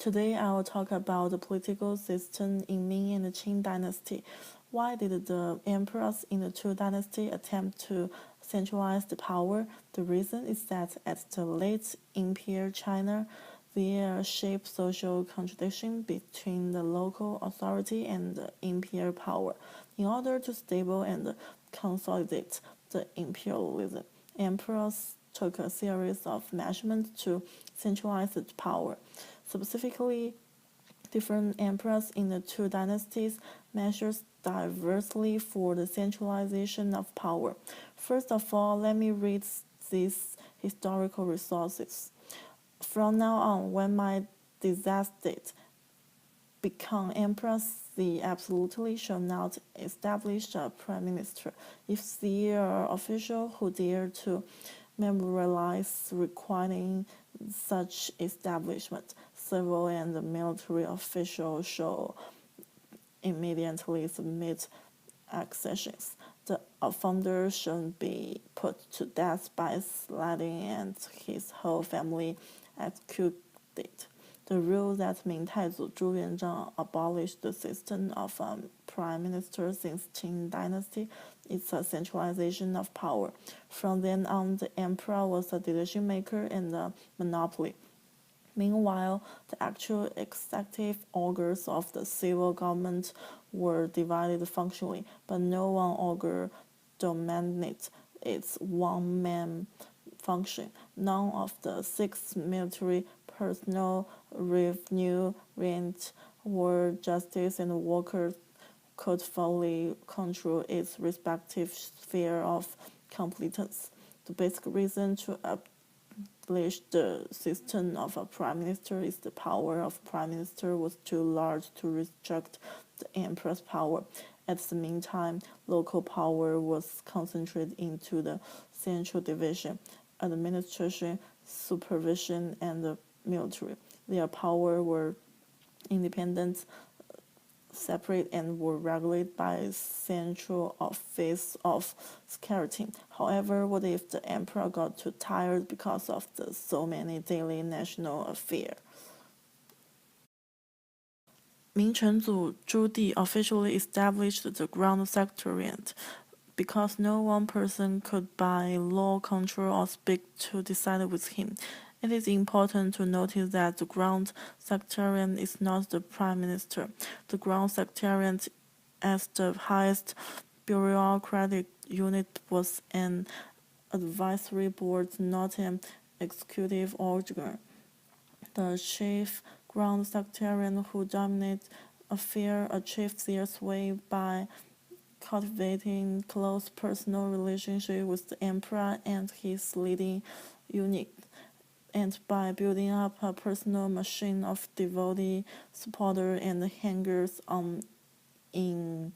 Today I will talk about the political system in Ming and the Qing dynasty. Why did the emperors in the two dynasties attempt to centralize the power? The reason is that at the late Imperial China, there shaped social contradiction between the local authority and the imperial power. In order to stable and consolidate the imperialism, emperors took a series of measurements to centralize the power. Specifically, different emperors in the two dynasties measured diversely for the centralization of power. First of all, let me read these historical resources. From now on, when my disaster become emperors, they absolutely shall not establish a prime minister. If there are officials who dare to memorialize requiring such establishment, civil and military officials shall immediately submit accessions. The offender should be put to death by sliding and his whole family executed. The rule that Ming Taizu Zhu Yuanzhang abolished the system of prime minister since Qing dynasty is a centralization of power. From then on, the emperor was a decision maker and a monopoly. Meanwhile, the actual executive organs of the civil government were divided functionally, but no one organ dominated its one-man function. None of the six military personnel, revenue, rent, war, justice, and workers could fully control its respective sphere of competence. The basic reason to abolish the system of a prime minister is the power of prime minister was too large to restrict the emperor's power. At the meantime, local power was concentrated into the central division, administration, supervision, and the military. Their power were independent, separate, and were regulated by central office of security. However, what if the emperor got too tired because of the so many daily national affairs? Ming Chenzu Zhu Di officially established the Grand Secretariat because no one person could by law control or speak to decide with him. It is important to notice that the Grand Secretariat is not the Prime Minister. The Grand Secretariat, as the highest bureaucratic unit, was an advisory board, not an executive organ. The chief Grand Secretariat who dominate affairs achieved their sway by cultivating close personal relationship with the emperor and his leading unit, and by building up a personal machine of devoted supporters and hangers on in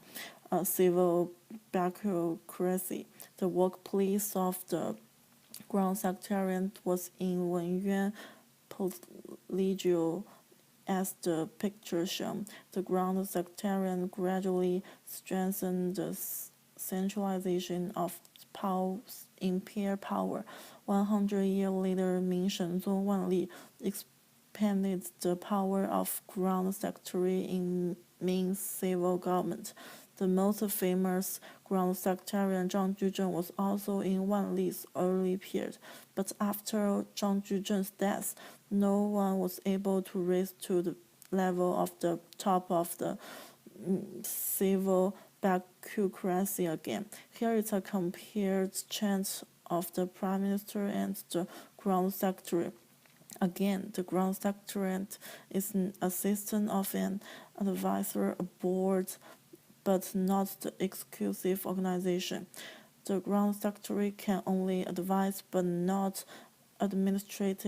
a civil bureaucracy. The workplace of the Grand Secretariat was in Wenyuan Palacio. As the picture shown, the Grand Secretariat gradually strengthened the centralization of imperial power. 100 years later, Ming Shenzong Wanli expanded the power of Grand Secretary in Ming civil government. The most famous Grand Secretary Zhang Juzheng was also in Wanli's early period, but after Zhang Juzheng's death, no one was able to rise to the level of the top of the civil bureaucracy again. Here is a compared chart of the Prime Minister and the Grand Secretary. Again, the Grand Secretariat is an assistant of an advisory board, but not the exclusive organization. The Grand Secretary can only advise but not administrate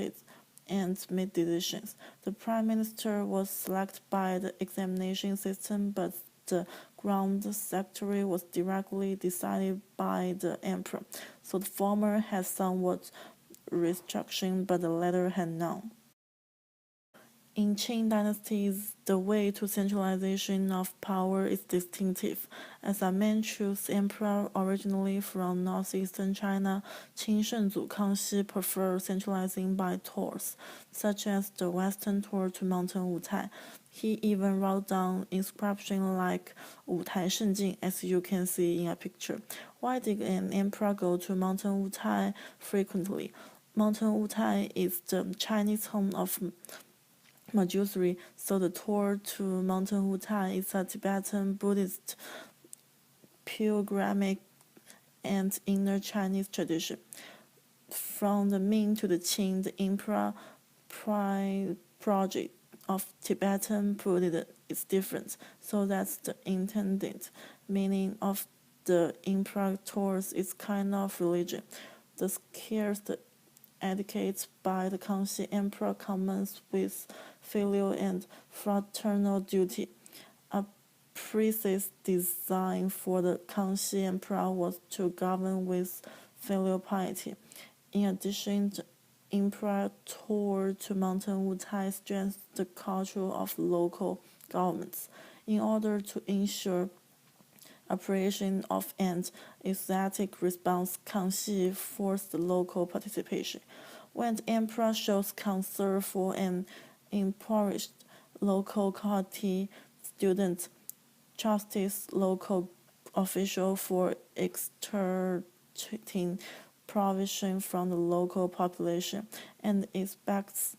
and make decisions. The Prime Minister was selected by the examination system, but the Grand Secretary was directly decided by the Emperor. So the former has somewhat restriction, but the latter had none. In Qing dynasties, the way to centralization of power is distinctive. As a Manchu's emperor originally from northeastern China, Qing Shenzhou Kangxi preferred centralizing by tours, such as the western tour to Mountain Wutai. He even wrote down inscriptions like Wutai Shenjing, as you can see in a picture. Why did an emperor go to Mountain Wutai frequently? Mountain Wutai is the Chinese home of Manjusri, so the tour to Mountain Wutai is a Tibetan Buddhist pilgrimage and inner Chinese tradition. From the Ming to the Qing, the emperor project of Tibetan Buddhism is different, so that's the intended meaning of the emperor tours is kind of religion. The scarce etiquette by the Kangxi emperor commences with filial and fraternal duty. A precise design for the Kangxi emperor was to govern with filial piety. In addition, the emperor tour to Mountain Wutai strengthened the culture of local governments. In order to ensure appreciation of and ecstatic response, Kangxi forced local participation. When the emperor shows concern for an impoverished local community, students justice local official for extracting provision from the local population and expects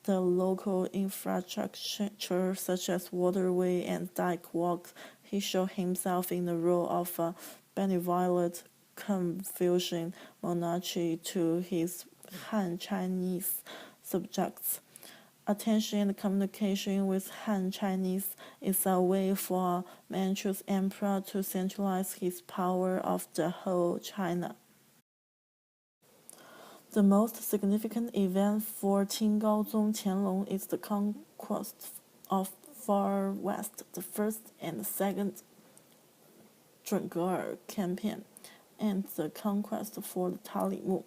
the local infrastructure such as waterway and dike works. He showed himself in the role of a benevolent Confucian monarchy to his Han Chinese subjects. Attention and communication with Han Chinese is a way for Manchu's emperor to centralize his power of the whole China. The most significant event for Qing Gaozong Qianlong is the conquest of Far West, the first and second Zhenghe campaign, and the conquest for the Talimu.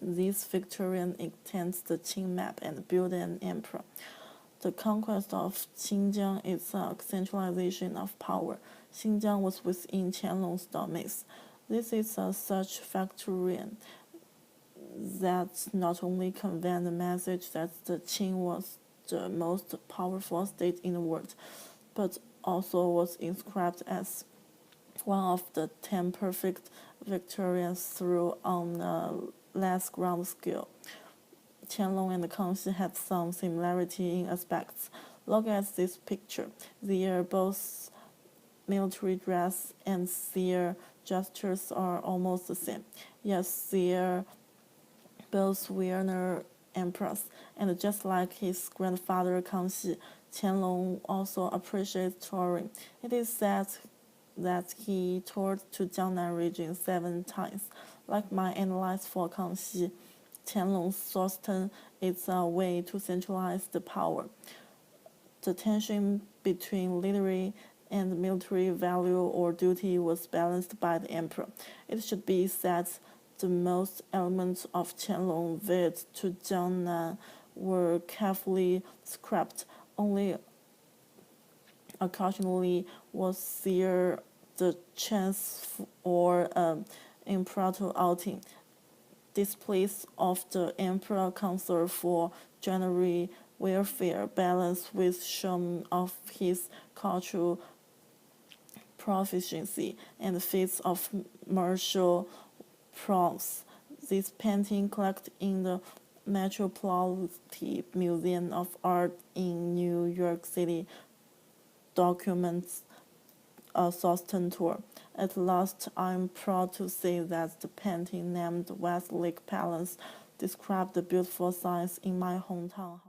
This victory extends the Qing map and built an emperor. The conquest of Xinjiang is a centralization of power. Xinjiang was within Qianlong's domains. This is a such factorial that not only conveyed the message that the Qing was the most powerful state in the world, but also was inscribed as one of the 10 perfect victories through on a less ground scale. Qianlong and Kangxi had some similarity in aspects. Look at this picture. They are both military dress and their gestures are almost the same. Yes, they are both Wiener emperors, and just like his grandfather Kangxi, Qianlong also appreciates touring. It is said that he toured to Jiangnan region 7 times. Like my analysis for Kangxi, Qianlong's Sostan is a way to centralize the power. The tension between literary and military value or duty was balanced by the emperor. It should be said the most elements of Qianlong visit to Jiangnan were carefully scrapped. Only occasionally was there the chance or impromptu outing. Displays of the emperor concern for general welfare balanced with some of his cultural proficiency and feats of martial prowess. This painting collected in the Metropolitan Museum of Art in New York City documents a Sostan tour. At last, I'm proud to say that the painting named Westlake Palace described the beautiful sights in my hometown.